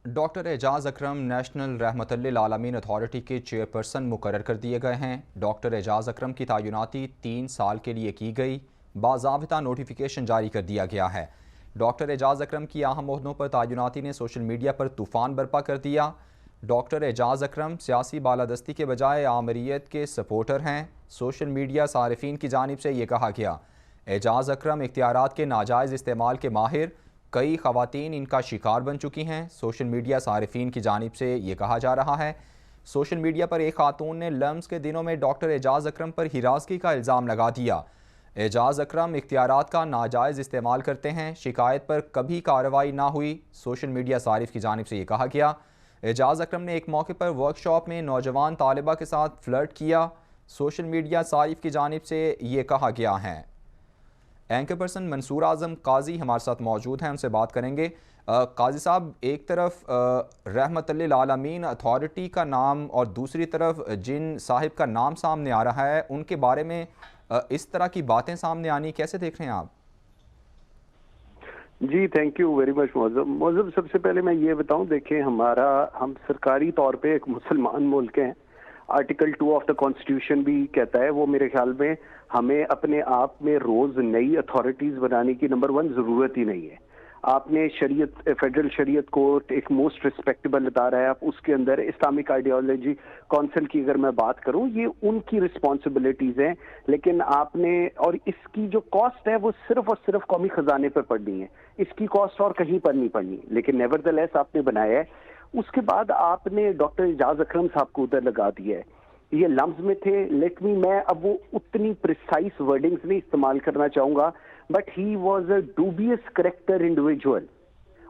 Doctor اعجاز اکرم national رحمت للعالمین authority کے chairperson مقرر کر دیے گئے ہیں۔ ڈاکٹر اعجاز اکرم کی تعیناتی 3 سال کے لیے کی گئی، باضابطہ نوٹیفیکیشن جاری کر دیا گیا ہے۔ ڈاکٹر اعجاز اکرم کی اہم عہدوں پر تعیناتی نے سوشل میڈیا پر طوفان برپا کر دیا۔ ڈاکٹر اعجاز اکرم سیاسی بالادستی کے بجائے آمریت کے سپورٹر ہیں۔ سوشل میڈیا صارفین کی جانب سے یہ کہا گیا، اعجاز اکرم اختیارات کے ناجائز استعمال کے ماہر، کئی خواتین ان کا شکار بن چکی ہیں۔ سوشل میڈیا صارفین کی جانب سے یہ کہا جا رہا ہے، سوشل میڈیا پر ایک خاتون نے لمز کے دنوں میں ڈاکٹر اعجاز اکرم پر ہراسگی کا الزام لگا دیا۔ اعجاز اکرم اختیارات کا ناجائز استعمال کرتے ہیں، شکایت پر کبھی کارروائی نہ ہوئی۔ سوشل میڈیا صارف کی جانب سے یہ کہا گیا، اعجاز اکرم نے ایک موقع پر ورکشاپ میں نوجوان طالبہ کے ساتھ فلرٹ کیا۔ سوشل میڈیا صارف کی جانب سے یہ کہا گیا ہے۔ اینکر پرسن منصور اعظم قاضی ہمارے ساتھ موجود ہیں، ان سے بات کریں گے۔ قاضی صاحب، ایک طرف رحمت للعالمین اتھارٹی کا نام اور دوسری طرف جن صاحب کا نام سامنے آ رہا ہے، ان کے بارے میں اس طرح کی باتیں سامنے آنی کیسے دیکھ رہے ہیں آپ؟ جی تھینک یو ویری مچ معظم۔ سب سے پہلے میں یہ بتاؤں، دیکھیں ہم سرکاری طور پہ ایک مسلمان ملک ہیں۔ آرٹیکل 2 آف دا کانسٹیٹیوشن بھی کہتا ہے، وہ میرے خیال میں ہمیں اپنے آپ میں روز نئی اتھارٹیز بنانے کی نمبر 1 ضرورت ہی نہیں ہے۔ آپ نے شریعت، فیڈرل شریعت کورٹ ایک موسٹ ریسپیکٹیبل ادارہ ہے، آپ اس کے اندر اسلامک آئیڈیالوجی کونسل کی اگر میں بات کروں، یہ ان کی رسپانسبلٹیز ہیں، لیکن آپ نے، اور اس کی جو کاسٹ ہے وہ صرف اور صرف قومی خزانے پر پڑنی ہے، اس کی کاسٹ اور کہیں پر نہیں پڑنی، لیکن نیور دی لیس آپ نے بنایا ہے۔ اس کے بعد آپ نے ڈاکٹر اعجاز اکرم صاحب کو ادھر لگا دیا ہے، یہ لمز میں تھے، لیٹ می، میں اب وہ اتنی پریسائز ورڈنگز نہیں استعمال کرنا چاہوں گا، but he was a dubious character individual,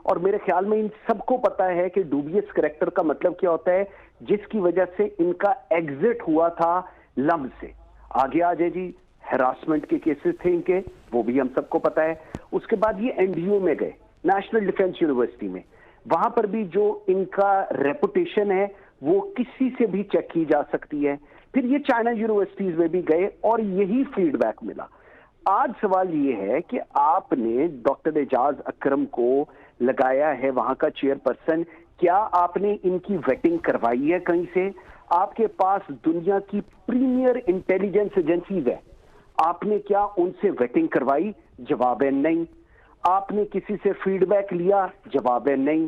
اور میرے خیال میں ان سب کو پتا ہے کہ ڈوبیس کریکٹر کا مطلب کیا ہوتا ہے، جس کی وجہ سے ان کا ایگزٹ ہوا تھا لمز سے۔ آگے آ جائے جی، ہراسمنٹ کے کیسز تھے ان کے، وہ بھی ہم سب کو پتا ہے۔ اس کے بعد یہ این ڈی یو میں گئے، نیشنل ڈیفنس یونیورسٹی میں، وہاں پر بھی جو ان کا ریپوٹیشن ہے وہ کسی سے بھی چیک کی جا سکتی ہے۔ پھر یہ چائنا یونیورسٹیز میں بھی گئے اور یہی فیڈ بیک ملا۔ آج سوال یہ ہے کہ آپ نے ڈاکٹر اعجاز اکرم کو لگایا ہے وہاں کا چیئر پرسن، کیا آپ نے ان کی ویٹنگ کروائی ہے کہیں سے؟ آپ کے پاس دنیا کی پریمیئر انٹیلیجنس ایجنسیز ہے، آپ نے کیا ان سے ویٹنگ کروائی؟ جواب ہے نہیں۔ آپ نے کسی سے فیڈ بیک لیا؟ جواب ہے نہیں۔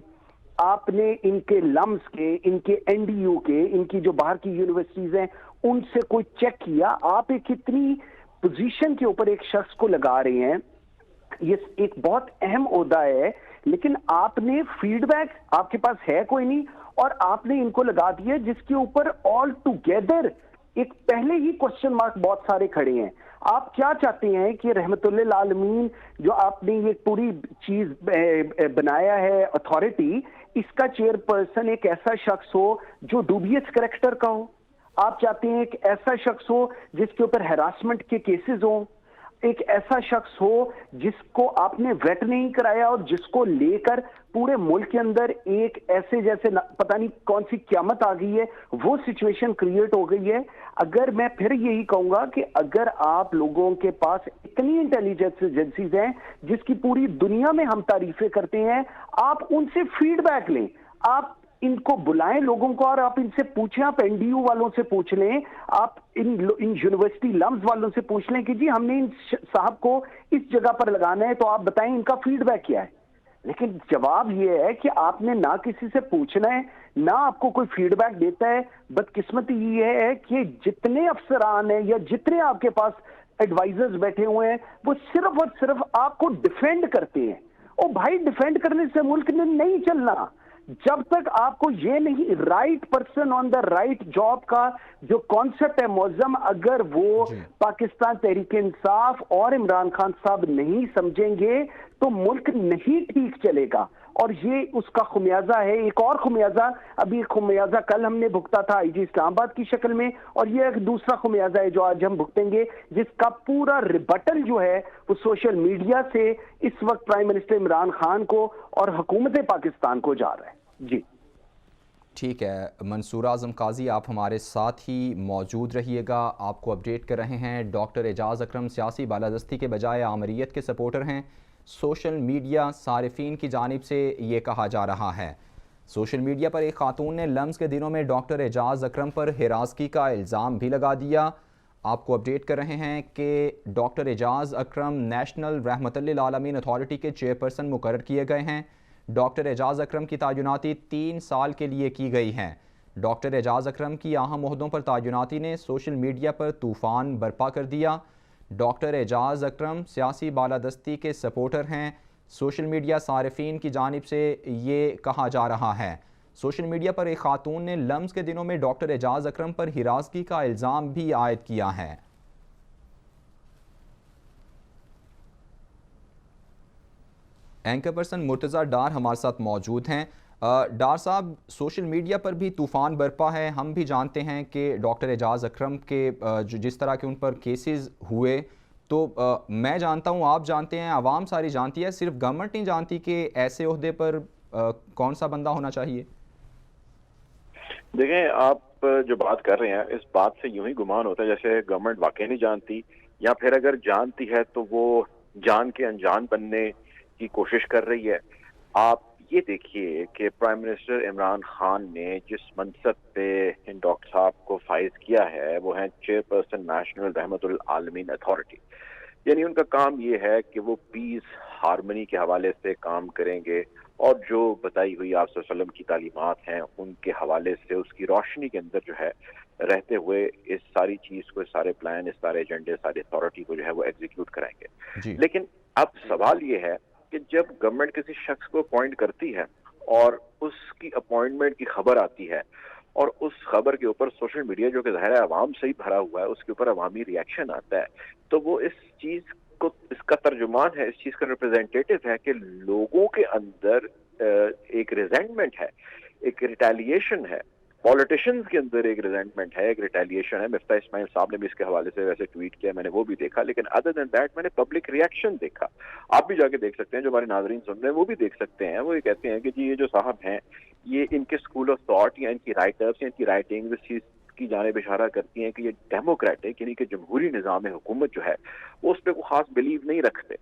آپ نے ان کے لمز کے، ان کے این ڈی یو کے، ان کی جو باہر کی یونیورسٹیز ہیں، ان سے کوئی چیک کیا؟ آپ ایک اتنی پوزیشن کے اوپر ایک شخص کو لگا رہے ہیں، یہ ایک بہت اہم عہدہ ہے، لیکن آپ نے فیڈ بیک آپ کے پاس ہے کوئی نہیں، اور آپ نے ان کو لگا دیا جس کے اوپر آل ٹوگیدر ایک پہلے ہی کوسچن مارک بہت سارے کھڑے ہیں۔ آپ کیا چاہتے ہیں کہ رحمت للعالمین جو آپ نے یہ پوری چیز بنایا ہے اتھارٹی، اس کا چیئر پرسن ایک ایسا شخص ہو جو ڈوبیس کریکٹر کا ہو؟ آپ چاہتے ہیں ایک ایسا شخص ہو جس کے اوپر ہراسمنٹ کے کیسز ہوں، ایک ایسا شخص ہو جس کو آپ نے ویٹ نہیں کرایا اور جس کو لے کر پورے ملک کے اندر ایک ایسے جیسے پتہ نہیں کون سی قیامت آ گئی ہے، وہ سچویشن کریٹ ہو گئی ہے۔ اگر میں پھر یہی کہوں گا کہ اگر آپ لوگوں کے پاس اتنی انٹیلیجنس ایجنسیز ہیں جس کی پوری دنیا میں ہم تعریفیں کرتے ہیں، آپ ان سے فیڈ بیک لیں، آپ ان کو بلائیں لوگوں کو اور آپ ان سے پوچھیں، آپ این ڈی یو والوں سے پوچھ لیں، آپ ان یونیورسٹی لمز والوں سے پوچھ لیں کہ جی ہم نے ان صاحب کو اس جگہ پر لگانا ہے، تو آپ بتائیں ان کا فیڈ بیک کیا ہے۔ لیکن جواب یہ ہے کہ آپ نے نہ کسی سے پوچھنا ہے، نہ آپ کو کوئی فیڈ بیک دیتا ہے۔ بدقسمتی یہ ہے کہ جتنے افسران ہیں یا جتنے آپ کے پاس ایڈوائزرز بیٹھے ہوئے ہیں، وہ صرف اور صرف آپ کو ڈیفینڈ کرتے ہیں۔ او بھائی، ڈیفینڈ کرنے سے ملک نے نہیں چلنا جب تک آپ کو یہ نہیں، right person on the right job کا جو کانسیپٹ ہے معظم، اگر وہ پاکستان تحریک انصاف اور عمران خان صاحب نہیں سمجھیں گے تو ملک نہیں ٹھیک چلے گا، اور یہ اس کا خمیازہ ہے۔ ایک اور خمیازہ، ابھی ایک خمیازہ کل ہم نے بھگتا تھا آئی جی اسلام آباد کی شکل میں، اور یہ ایک دوسرا خمیازہ ہے جو آج ہم بھگتیں گے، جس کا پورا ریبٹل جو ہے وہ سوشل میڈیا سے اس وقت پرائم منسٹر عمران خان کو اور حکومت پاکستان کو جا رہا ہے۔ جی ٹھیک ہے، منصور اعظم قاضی آپ ہمارے ساتھ ہی موجود رہیے گا، آپ کو اپڈیٹ کر رہے ہیں۔ ڈاکٹر اعجاز اکرم سیاسی بالادستی کے بجائے آمریت کے سپورٹر ہیں۔ سوشل میڈیا صارفین کی جانب سے یہ کہا جا رہا ہے۔ سوشل میڈیا پر ایک خاتون نے لمز کے دنوں میں ڈاکٹر اعجاز اکرم پر ہراسگی کا الزام بھی لگا دیا۔ آپ کو اپڈیٹ کر رہے ہیں کہ ڈاکٹر اعجاز اکرم نیشنل رحمت للعالمین اتھارٹی کے چیئرپرسن مقرر کیے گئے ہیں۔ ڈاکٹر اعجاز اکرم کی تعیناتی 3 سال کے لیے کی گئی ہیں۔ ڈاکٹر اعجاز اکرم کی اہم عہدوں پر تعیناتی نے سوشل میڈیا پر طوفان برپا کر دیا۔ ڈاکٹر اعجاز اکرم سیاسی بالادستی کے سپورٹر ہیں۔ سوشل میڈیا صارفین کی جانب سے یہ کہا جا رہا ہے۔ سوشل میڈیا پر ایک خاتون نے لمز کے دنوں میں ڈاکٹر اعجاز اکرم پر ہراسگی کا الزام بھی عائد کیا ہے۔ اینکر پرسن مرتضی ڈار ہمارے ساتھ موجود ہیں۔ ڈار صاحب، سوشل میڈیا پر بھی طوفان برپا ہے۔ ہم بھی جانتے ہیں کہ ڈاکٹر اعجاز اکرم کے جس طرح کے ان پر کیسز ہوئے، تو میں جانتا ہوں، آپ جانتے ہیں، عوام ساری جانتی ہے، صرف گورنمنٹ نہیں جانتی کہ ایسے عہدے پر کون سا بندہ ہونا چاہیے۔ دیکھیں، آپ جو بات کر رہے ہیں اس بات سے یوں ہی گمان ہوتا ہے جیسے گورنمنٹ واقعی نہیں جانتی، یا پھر اگر جانتی ہے تو وہ جان کے انجان بننے کی کوشش کر رہی ہے۔ آپ یہ دیکھیے کہ پرائم منسٹر عمران خان نے جس منصب پہ ان ڈاکٹر صاحب کو فائز کیا ہے وہ ہیں چیئرپرسن نیشنل رحمت العالمین اتھارٹی۔ یعنی ان کا کام یہ ہے کہ وہ پیس ہارمنی کے حوالے سے کام کریں گے، اور جو بتائی ہوئی آپ صلی اللہ علیہ وسلم کی تعلیمات ہیں ان کے حوالے سے اس کی روشنی کے اندر جو ہے رہتے ہوئے اس ساری چیز کو، اس سارے پلان، اس سارے ایجنڈے، ساری اتھارٹی کو جو ہے وہ ایگزیکیوٹ کرائیں گے۔ لیکن اب سوال یہ ہے کہ جب گورنمنٹ کسی شخص کو اپوائنٹ کرتی ہے اور اس کی اپوائنٹمنٹ کی خبر آتی ہے، اور اس خبر کے اوپر سوشل میڈیا جو کہ ظاہر ہے عوام سے ہی بھرا ہوا ہے، اس کے اوپر عوامی ریاکشن آتا ہے، تو وہ اس چیز کو، اس کا ترجمان ہے، اس چیز کا ریپرزینٹیٹو ہے کہ لوگوں کے اندر ایک ریزینٹمنٹ ہے، ایک ریٹیلیشن ہے، پولیٹیشنز کے اندر ایک ریزینٹمنٹ ہے، ایک ریٹیلیشن ہے۔ مفتاح اسماعیل صاحب نے بھی اس کے حوالے سے ویسے ٹویٹ کیا، میں نے وہ بھی دیکھا، لیکن ادر دین دیٹ میں نے پبلک ریاکشن دیکھا۔ آپ بھی جا کے دیکھ سکتے ہیں، جو ہمارے ناظرین سن رہے ہیں وہ بھی دیکھ سکتے ہیں۔ وہ یہ کہتے ہیں کہ جی یہ جو صاحب ہیں، یہ ان کے اسکول آف تھاٹ یا ان کی رائٹرز یا ان کی رائٹنگ اس چیز کی جانب اشارہ کرتی ہیں کہ یہ ڈیموکریٹک یعنی کہ جمہوری نظام حکومت جو ہے وہ اس پہ کوئی خاص بلیو نہیں رکھتے۔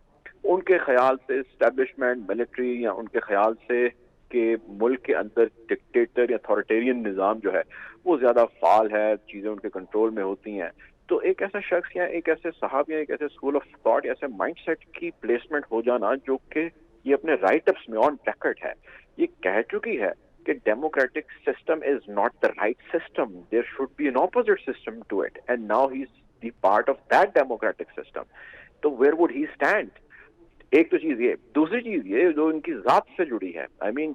ان کے خیال سے اسٹیبلشمنٹ، ملٹری، یا ان کے خیال سے کہ ملک کے اندر ڈکٹیٹر یا اتھارٹیرین نظام جو ہے وہ زیادہ فعال ہے، چیزیں ان کے کنٹرول میں ہوتی ہیں۔ تو ایک ایسا شخص یا ایک ایسے صاحب یا ایک ایسے اسکول آف تھاٹ یا ایسے مائنڈ سیٹ کی پلیسمنٹ ہو جانا جو کہ یہ اپنے رائٹ اپس میں آن ریکارڈ ہے، یہ کہہ چکی ہے کہ democratic system is not the right system. There should be an opposite system to it. And now he's the part of that democratic system. So where would he stand? ایک تو چیز یہ، دوسری چیز یہ جو ان کی ذات سے جڑی ہے،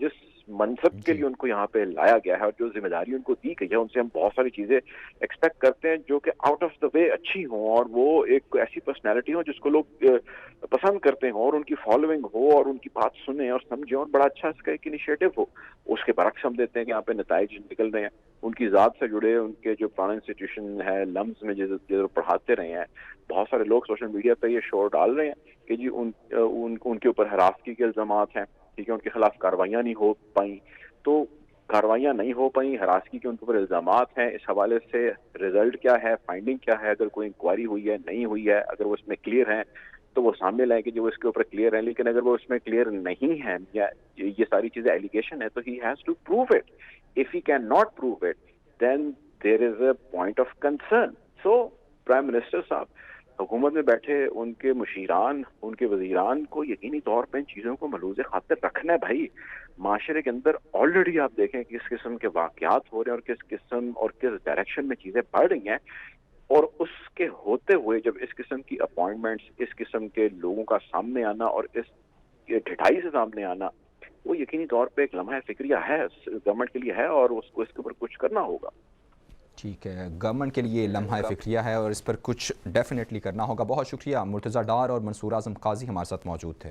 جس منصب کے لیے ان کو یہاں پہ لایا گیا ہے اور جو ذمہ داری ان کو دی گئی ہے، ان سے ہم بہت ساری چیزیں ایکسپیکٹ کرتے ہیں جو کہ آؤٹ آف دا وے اچھی ہوں، اور وہ ایک ایسی پرسنالٹی ہو جس کو لوگ پسند کرتے ہوں اور ان کی فالوئنگ ہو اور ان کی بات سنیں اور سمجھیں اور بڑا اچھا اس کا ایک انیشیٹو ہو۔ اس کے برعکس ہم دیتے ہیں کہ یہاں پہ نتائج نکل رہے ہیں ان کی ذات سے جڑے، ان کے جو پرانا انسٹیٹیوشن ہے لمز میں جو پڑھاتے رہے ہیں، بہت سارے لوگ سوشل میڈیا پہ یہ شور ڈال رہے ہیں کہ جی ان کے اوپر ہراسگی کے الزامات ہیں، ٹھیک ہے، ان کے خلاف کاروائیاں نہیں ہو پائیں، تو کاروائیاں نہیں ہو پائیں، ہراسگی کے ان کے اوپر الزامات ہیں۔ اس حوالے سے رزلٹ کیا ہے، فائنڈنگ کیا ہے، اگر کوئی انکوائری ہوئی ہے، نہیں ہوئی ہے، اگر وہ اس میں کلیئر ہیں تو وہ سامنے لائیں کہ جو اس کے اوپر کلیئر ہیں، لیکن اگر وہ اس میں کلیئر نہیں ہے یا یہ ساری چیزیں ایلیگیشن ہے تو he has to prove it. If he can not prove it then there is a point of concern. So prime minister صاحب، حکومت میں بیٹھے ان کے مشیران، ان کے وزیران کو یقینی طور پہ ان چیزوں کو ملوز خاطر رکھنا ہے۔ بھائی، معاشرے کے اندر آلریڈی آپ دیکھیں کس قسم کے واقعات ہو رہے ہیں اور کس قسم اور کس ڈائریکشن میں چیزیں بڑھ رہی ہیں، اور اس کے ہوتے ہوئے جب اس قسم کی اپوائنٹمنٹس، اس قسم کے لوگوں کا سامنے آنا اور اس ڈھٹائی سے سامنے آنا، وہ یقینی طور پہ ایک لمحہ فکریہ ہے، گورنمنٹ کے لیے ہے، اور اس کو اس کے اوپر کچھ کرنا ہوگا۔ ٹھیک ہے، گورنمنٹ کے لیے لمحہ فکریہ ہے اور اس پر کچھ ڈیفینیٹلی کرنا ہوگا۔ بہت شکریہ، مرتضی ڈار اور منصور اعظم قاضی ہمارے ساتھ موجود تھے۔